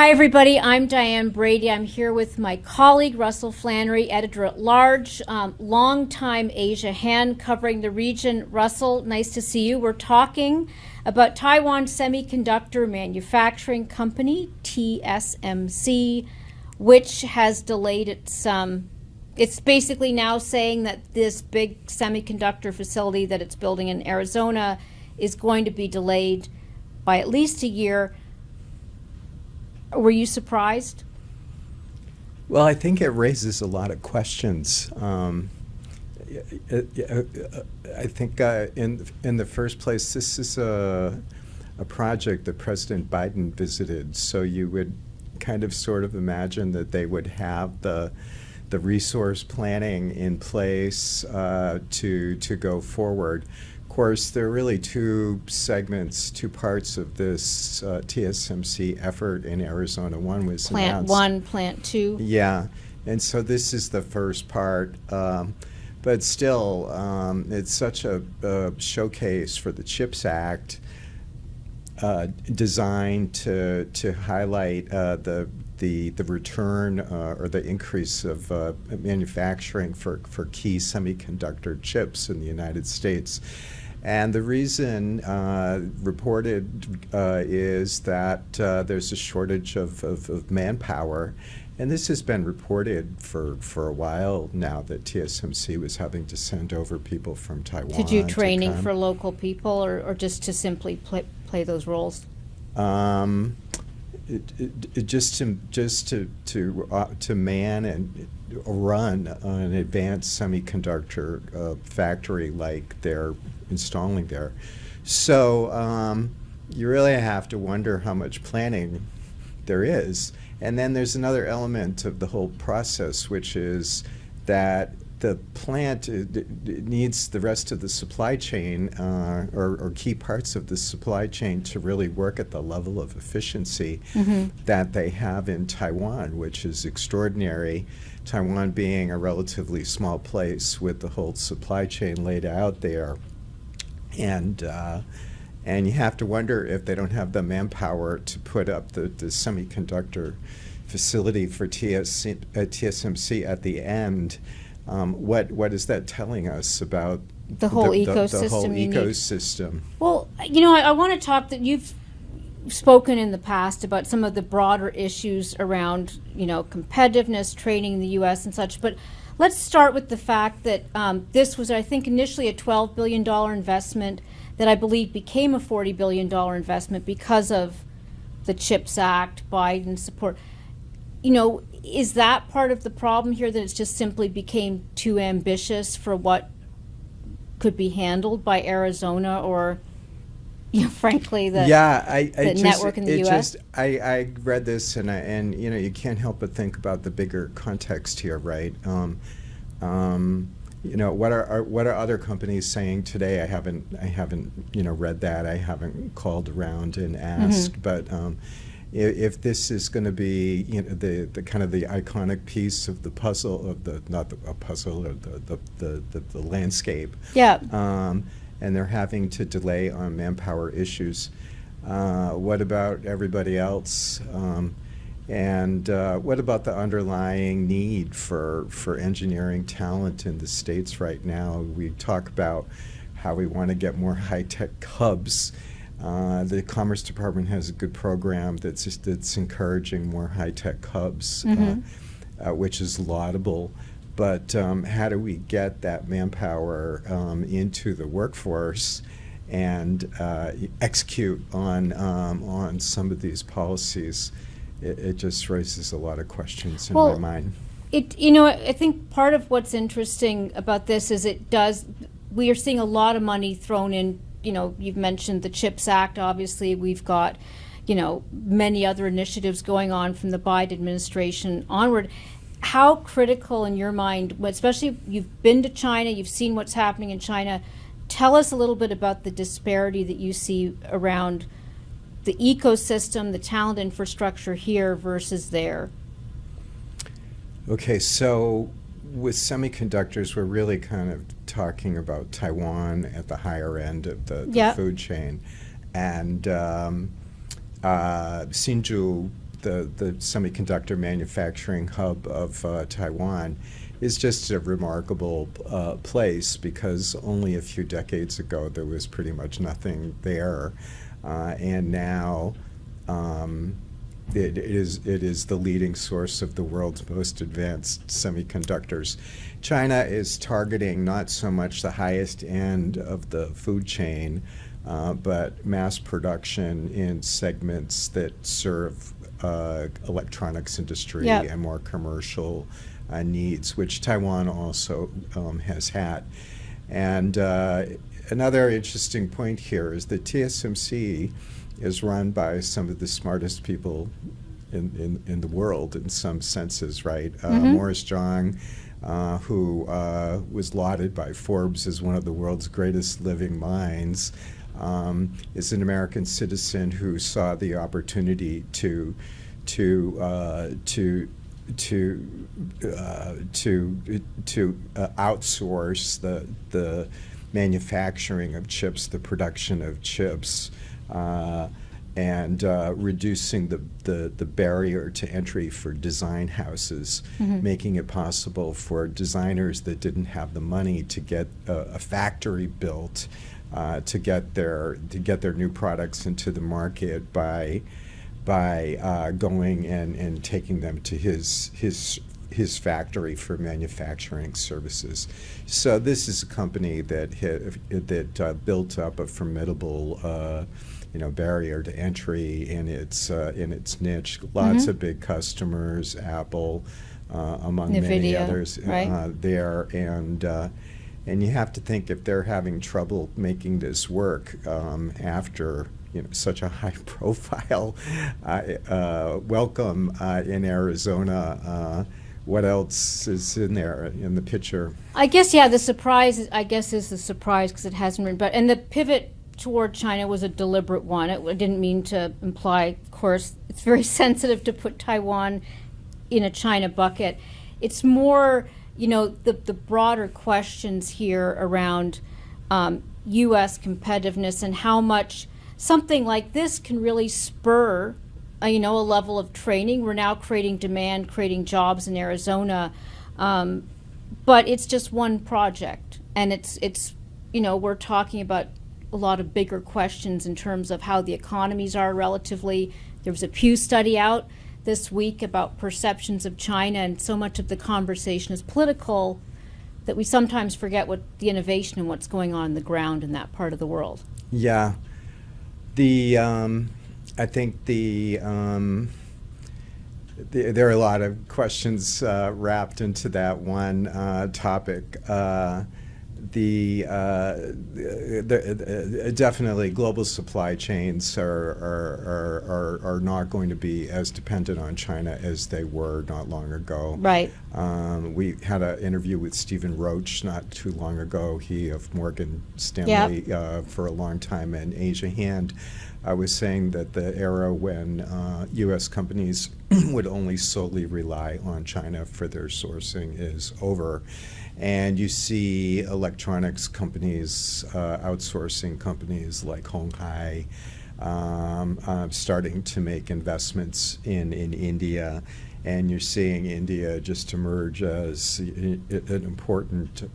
Hi, everybody. I'm Diane Brady. I'm here with my colleague, Russell Flannery, editor-at-large, longtime Asia hand covering the region. Russell, nice to see you. We're talking about Taiwan Semiconductor Manufacturing Company, TSMC, which has delayed it's basically now saying that this big semiconductor facility that it's building in Arizona is going to be delayed by at least a year. Were you surprised? Well, I think it raises a lot of questions. I think in the first place, this is a project that President Biden visited, so you would kind of sort of imagine that they would have the resource planning in place to go forward. Of course, there are really two parts of this TSMC effort in Arizona. One was Plant announced. 1, Plant 2. Yeah, and so this is the first part. But still, it's such a showcase for the CHIPS Act, designed to highlight the return or the increase of manufacturing for key semiconductor chips in the United States. And the reason reported is that there's a shortage of manpower. And this has been reported for a while now, that TSMC was having to send over people from Taiwan. To do training for local people, or just to simply play those roles? Just to man and run an advanced semiconductor factory like they're installing there. So you really have to wonder how much planning there is. And then there's another element of the whole process, which is that the plant it needs the rest of the supply chain or key parts of the supply chain to really work at the level of efficiency that they have in Taiwan, which is extraordinary. Taiwan being a relatively small place with the whole supply chain laid out there. And you have to wonder if they don't have the manpower to put up the semiconductor facility for TSMC at the end. What is that telling us about the whole ecosystem? The whole ecosystem. Well, I want to talk that you've spoken in the past about some of the broader issues around, competitiveness, training in the U.S. and such. But let's start with the fact that this was, I think, initially a $12 billion investment that I believe became a $40 billion investment because of the CHIPS Act, Biden support. Is that part of the problem here, that it just simply became too ambitious for what could be handled by Arizona or, frankly, the network in the U.S.? I read this and you can't help but think about the bigger context here, right? What are other companies saying today? I haven't read that. I haven't called around and asked, but. If this is going to be, the kind of the iconic piece of the puzzle of the landscape, and they're having to delay on manpower issues. What about everybody else? And what about the underlying need for engineering talent in the States right now? We talk about how we want to get more high-tech hubs. The Commerce Department has a good program that's encouraging more high-tech hubs, which is laudable. But how do we get that manpower into the workforce and execute on some of these policies? It just raises a lot of questions in my mind. I think part of what's interesting about this is we are seeing a lot of money thrown in. You've mentioned the CHIPS Act. Obviously, we've got, many other initiatives going on from the Biden administration onward. How critical in your mind, especially you've been to China, you've seen what's happening in China, tell us a little bit about the disparity that you see around the ecosystem, the talent infrastructure here versus there. Okay, so with semiconductors, we're really kind of talking about Taiwan at the higher end of the food chain. And Hsinchu the semiconductor manufacturing hub of Taiwan is just a remarkable place, because only a few decades ago there was pretty much nothing there, and now it is the leading source of the world's most advanced semiconductors. China is targeting not so much the highest end of the food chain, but mass production in segments that serve electronics industry and more commercial needs, which Taiwan also has had. And another interesting point here is that TSMC is run by some of the smartest people in the world in some senses, right? Morris Chang, who was lauded by Forbes as one of the world's greatest living minds, is an American citizen who saw the opportunity to outsource the manufacturing of chips, the production of chips, and reducing the barrier to entry for design houses, making it possible for designers that didn't have the money to get a factory built to get their new products into the market by going and taking them to his factory for manufacturing services. So this is a company that built up a formidable barrier to entry in its niche. Lots of big customers, Apple, among NVIDIA, many others right? there, and you have to think, if they're having trouble making this work after such a high-profile welcome in Arizona. What else is in there in the picture? I guess, the surprise, is the surprise, because it hasn't been, and the pivot toward China was a deliberate one. It didn't mean to imply, of course, it's very sensitive to put Taiwan in a China bucket. It's more, the broader questions here around U.S. competitiveness and how much something like this can really spur a level of training. We're now creating demand, creating jobs in Arizona, but it's just one project, and it's we're talking about a lot of bigger questions in terms of how the economies are relatively. There was a Pew study out this week about perceptions of China, and so much of the conversation is political that we sometimes forget what the innovation and what's going on the ground in that part of the world. Yeah. I think there are a lot of questions wrapped into that one topic. Definitely global supply chains are not going to be as dependent on China as they were not long ago. Right. We had an interview with Stephen Roach not too long ago, he of Morgan Stanley for a long time, and Asia Hand. I was saying that the era when U.S. companies would only solely rely on China for their sourcing is over. And you see electronics companies, outsourcing companies like Hong Hai, starting to make investments in India. And you're seeing India just emerge as an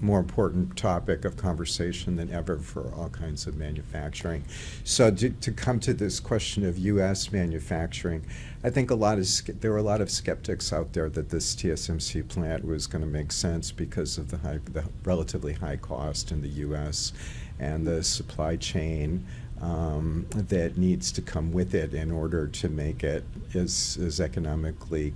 more important topic of conversation than ever for all kinds of manufacturing. So to come to this question of U.S. manufacturing, I think there were a lot of skeptics out there that this TSMC plant was going to make sense because of the relatively high cost in the U.S. and the supply chain that needs to come with it in order to make it as economically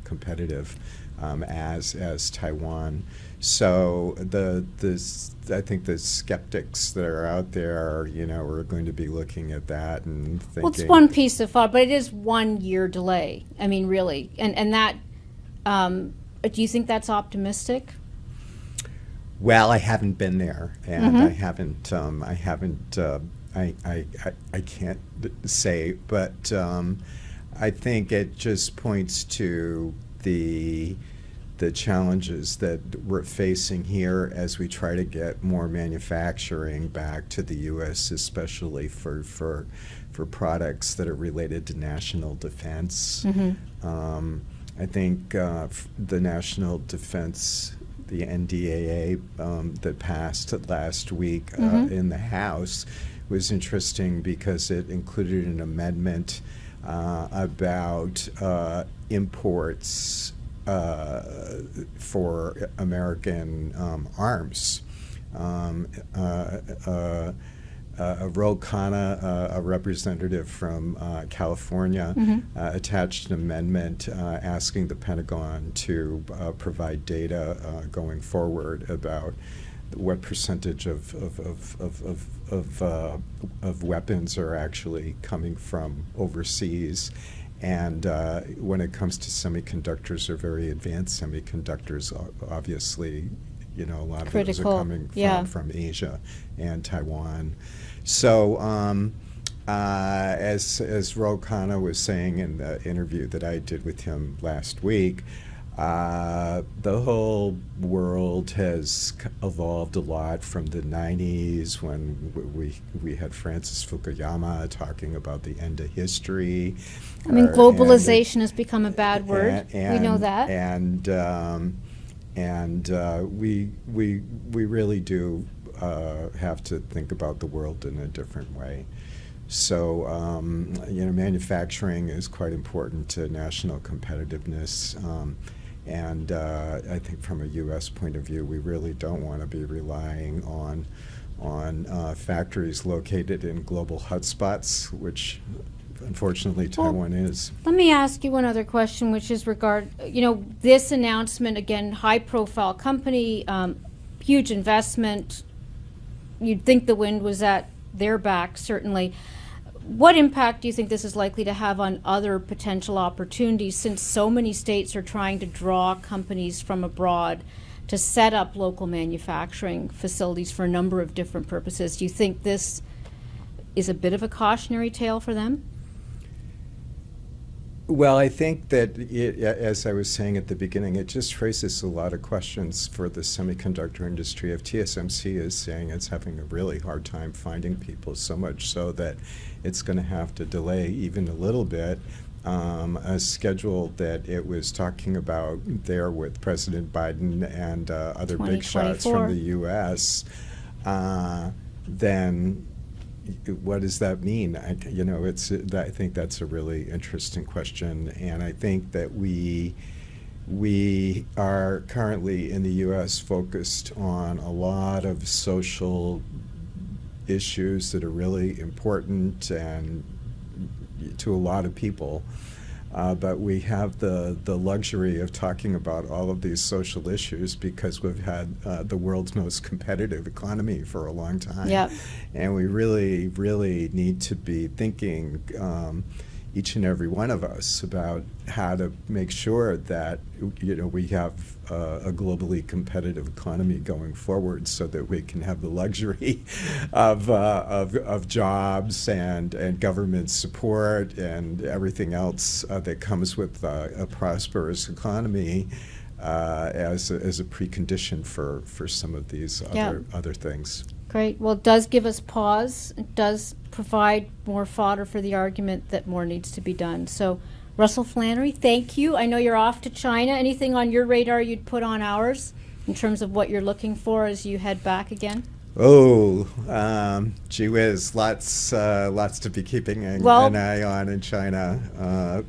competitive as Taiwan. So I think the skeptics that are out there, are going to be looking at that and thinking. Well, it's one piece of thought, but it is 1 year delay. I mean, really, and that. Do you think that's optimistic? Well, I haven't been there, and I can't say, but I think it just points to the the challenges that we're facing here as we try to get more manufacturing back to the U.S., especially for products that are related to national defense. I think the national defense, the NDAA that passed last week in the House was interesting because it included an amendment about imports for American arms. Ro Khanna, a representative from California, attached an amendment asking the Pentagon to provide data going forward about what percentage of weapons are actually coming from overseas. And when it comes to semiconductors, or very advanced semiconductors, obviously, a lot of those are coming from Asia and Taiwan. So as Ro Khanna was saying in the interview that I did with him last week, the whole world has evolved a lot from the 90s when we had Francis Fukuyama talking about the end of history. I mean, globalization has become a bad word. We know that. We really do have to think about the world in a different way. So, manufacturing is quite important to national competitiveness. And I think from a U.S. point of view, we really don't want to be relying on factories located in global hotspots, which unfortunately Taiwan is. Let me ask you one other question, which is this announcement, again, high-profile company, huge investment. You'd think the wind was at their back, certainly. What impact do you think this is likely to have on other potential opportunities, since so many states are trying to draw companies from abroad to set up local manufacturing facilities for a number of different purposes? Do you think this is a bit of a cautionary tale for them? Well, I think that, as I was saying at the beginning, it just raises a lot of questions for the semiconductor industry. If TSMC is saying it's having a really hard time finding people, so much so that it's going to have to delay even a little bit a schedule that it was talking about there with President Biden and other big shots from the U.S., then what does that mean? I think that's a really interesting question, and I think that we are currently in the U.S. focused on a lot of social issues that are really important and to a lot of people. But we have the luxury of talking about all of these social issues because we've had the world's most competitive economy for a long time. Yep. And we really, really need to be thinking, each and every one of us, about how to make sure that we have a globally competitive economy going forward, so that we can have the luxury of jobs and government support and everything else that comes with a prosperous economy as a precondition for some of these other things. Great. Well, it does give us pause. It does provide more fodder for the argument that more needs to be done. So, Russell Flannery, thank you. I know you're off to China. Anything on your radar you'd put on ours in terms of what you're looking for as you head back again? Oh, gee whiz, lots to be keeping an eye on in China.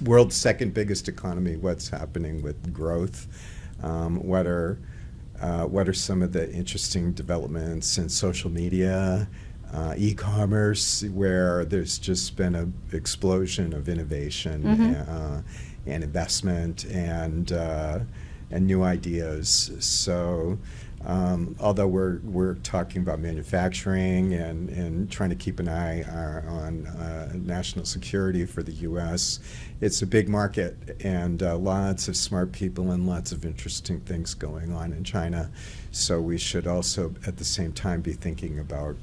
World's second biggest economy. What's happening with growth? What are some of the interesting developments in social media, e-commerce, where there's just been an explosion of innovation and investment and new ideas. So although we're talking about manufacturing and trying to keep an eye on national security for the U.S., it's a big market and lots of smart people and lots of interesting things going on in China. So we should also at the same time be thinking about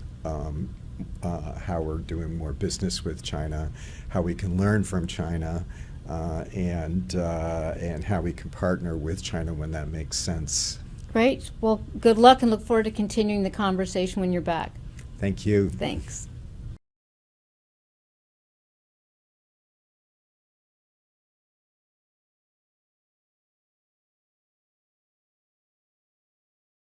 how we're doing more business with China, how we can learn from China, and how we can partner with China when that makes sense. Great. Well, good luck and look forward to continuing the conversation when you're back. Thank you. Thanks.